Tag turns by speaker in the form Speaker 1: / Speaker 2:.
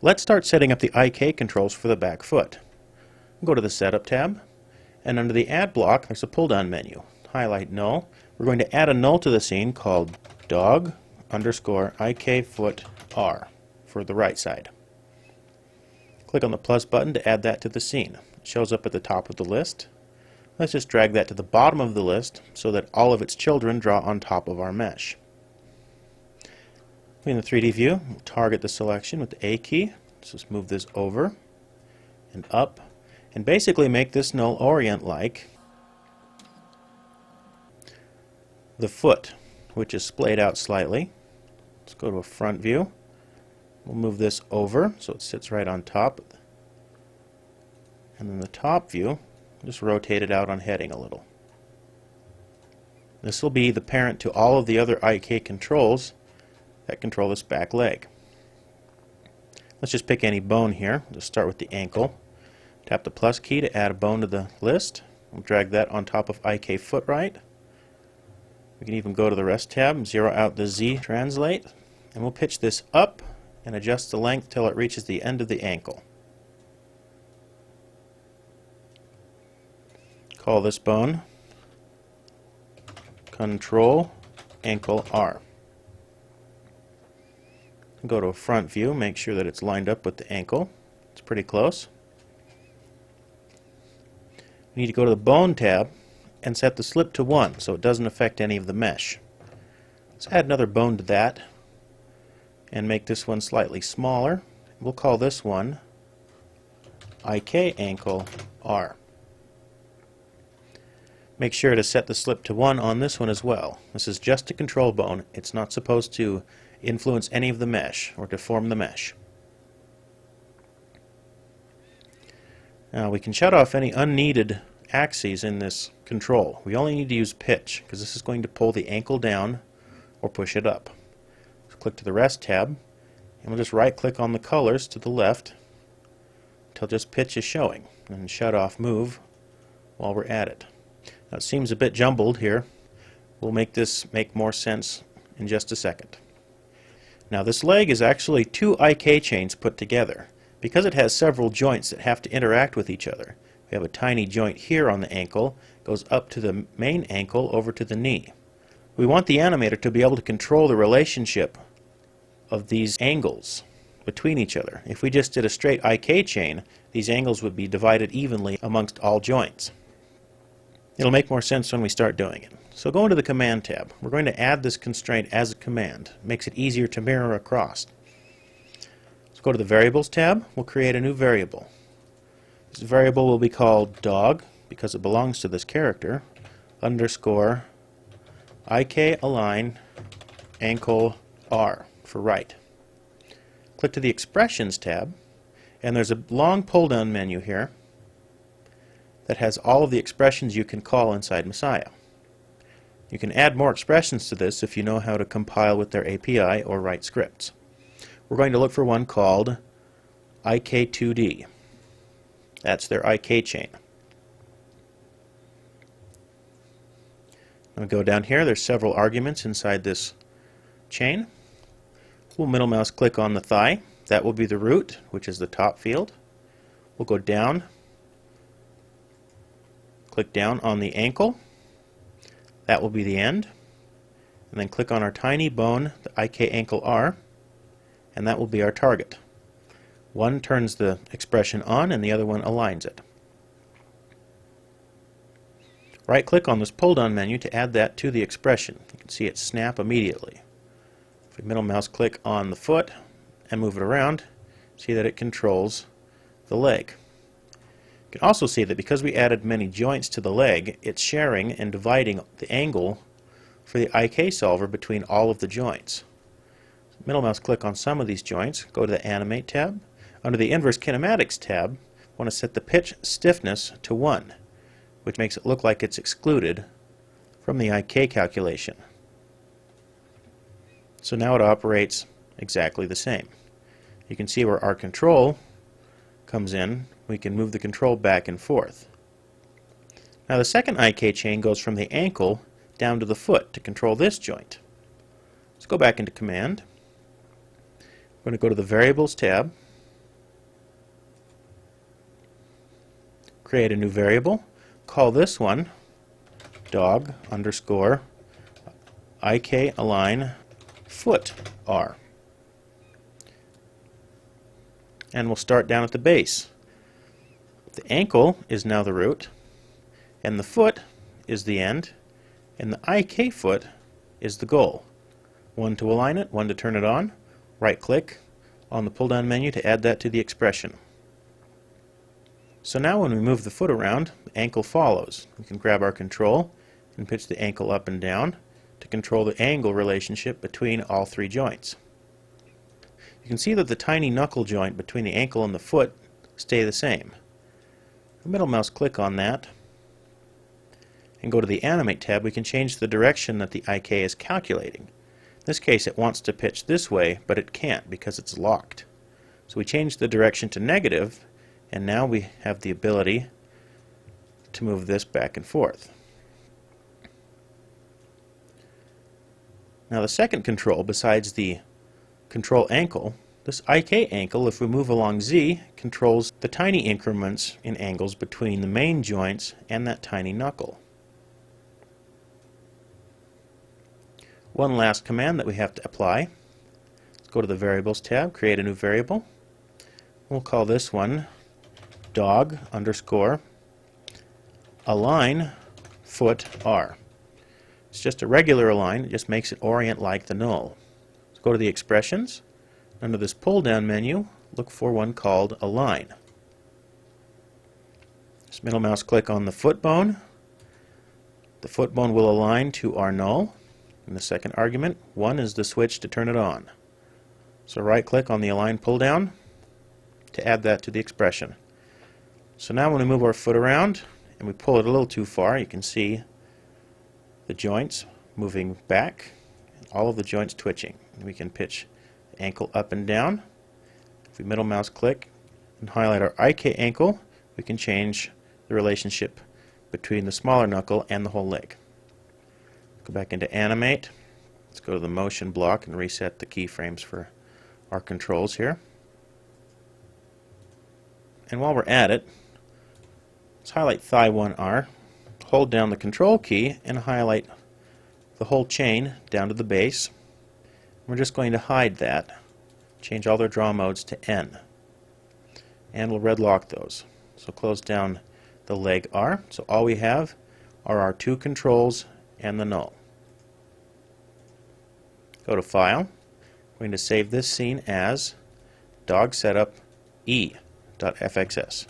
Speaker 1: Let's start setting up the IK controls for the back foot. Go to the Setup tab, and under the Add block there's a pull-down menu. Highlight Null. We're going to add a null to the scene called dog_IK foot R for the right side. Click on the plus button to add that to the scene. It shows up at the top of the list. Let's just drag that to the bottom of the list so that all of its children draw on top of our mesh. In the 3D view, we'll target the selection with the A key. Let's just move this over and up and basically make this null orient like the foot, which is splayed out slightly. Let's go to a front view. We'll move this over so it sits right on top. And then the top view, just rotate it out on heading a little. This will be the parent to all of the other IK controls that control this back leg. Let's just pick any bone here. We'll just start with the ankle. Tap the plus key to add a bone to the list. We'll drag that on top of IK foot right. We can even go to the rest tab, zero out the Z translate, and we'll pitch this up and adjust the length till it reaches the end of the ankle. Call this bone Control Ankle R. Go to a front view, make sure that it's lined up with the ankle. It's pretty close. We need to go to the Bone tab and set the slip to 1 so it doesn't affect any of the mesh. Let's add another bone to that and make this one slightly smaller. We'll call this one IK Ankle R. Make sure to set the slip to 1 on this one as well. This is just a control bone. It's not supposed to influence any of the mesh or deform the mesh. Now we can shut off any unneeded axes in this control. We only need to use pitch because this is going to pull the ankle down or push it up. So click to the Rest tab and we'll just right click on the colors to the left until just pitch is showing, and shut off move while we're at it. Now it seems a bit jumbled here. We'll make this make more sense in just a second. Now this leg is actually 2 IK chains put together. Because it has several joints that have to interact with each other. We have a tiny joint here on the ankle, goes up to the main ankle over to the knee. We want the animator to be able to control the relationship of these angles between each other. If we just did a straight IK chain, these angles would be divided evenly amongst all joints. It'll make more sense when we start doing it. So go into the Command tab. We're going to add this constraint as a command. It makes it easier to mirror across. Let's go to the Variables tab. We'll create a new variable. This variable will be called dog, because it belongs to this character, underscore IK align ankle R for right. Click to the Expressions tab, and there's a long pull-down menu here that has all of the expressions you can call inside Messiah. You can add more expressions to this if you know how to compile with their API or write scripts. We're going to look for one called IK2D. That's their IK chain. Now go down here, there's several arguments inside this chain. We'll middle mouse click on the thigh. That will be the root, which is the top field. We'll go down, click down on the ankle. That will be the end. And then click on our tiny bone, the IK ankle R, and that will be our target. One turns the expression on and the other one aligns it. Right click on this pull down menu to add that to the expression. You can see it snap immediately. If we middle mouse click on the foot and move it around, see that it controls the leg. You can also see that because we added many joints to the leg, it's sharing and dividing the angle for the IK solver between all of the joints. Middle mouse click on some of these joints, go to the Animate tab. Under the Inverse Kinematics tab, I want to set the pitch stiffness to 1, which makes it look like it's excluded from the IK calculation. So now it operates exactly the same. You can see where our control comes in. We can move the control back and forth. Now the second IK chain goes from the ankle down to the foot to control this joint. Let's go back into Command. We're going to go to the Variables tab. create a new variable, call this one dog_IKLeg foot R. And we'll start down at the base. The ankle is now the root, and the foot is the end, and the IK foot is the goal. One to align it, one to turn it on. Right click on the pull down menu to add that to the expression. So now when we move the foot around, the ankle follows. We can grab our control and pitch the ankle up and down to control the angle relationship between all three joints. You can see that the tiny knuckle joint between the ankle and the foot stay the same. The middle mouse click on that and go to the Animate tab. We can change the direction that the IK is calculating. In this case it wants to pitch this way, but it can't because it's locked. So we change the direction to negative, and now we have the ability to move this back and forth. Now the second control, besides the control ankle, this IK ankle, if we move along Z, controls the tiny increments in angles between the main joints and that tiny knuckle. One last command that we have to apply. Let's go to the Variables tab, create a new variable. We'll call this one dog_align foot R. It's just a regular align, it just makes it orient like the null. Let's go to the expressions. Under this pull down menu, look for one called align. Just middle mouse click on the foot bone. The foot bone will align to our null. In the second argument, 1 is the switch to turn it on. So right click on the align pull down to add that to the expression. So now when we move our foot around and we pull it a little too far, you can see the joints moving back, all of the joints twitching. We can pitch the ankle up and down. If we middle mouse click and highlight our IK ankle, we can change the relationship between the smaller knuckle and the whole leg. Go back into Animate. Let's go to the motion block and reset the keyframes for our controls here. And while we're at it, let's highlight thigh 1R, hold down the control key and highlight the whole chain down to the base. We're just going to hide that, change all their draw modes to N, and we'll red lock those. So close down the leg R, so all we have are our two controls and the null. Go to File. We're going to save this scene as DogSetupE.fxs.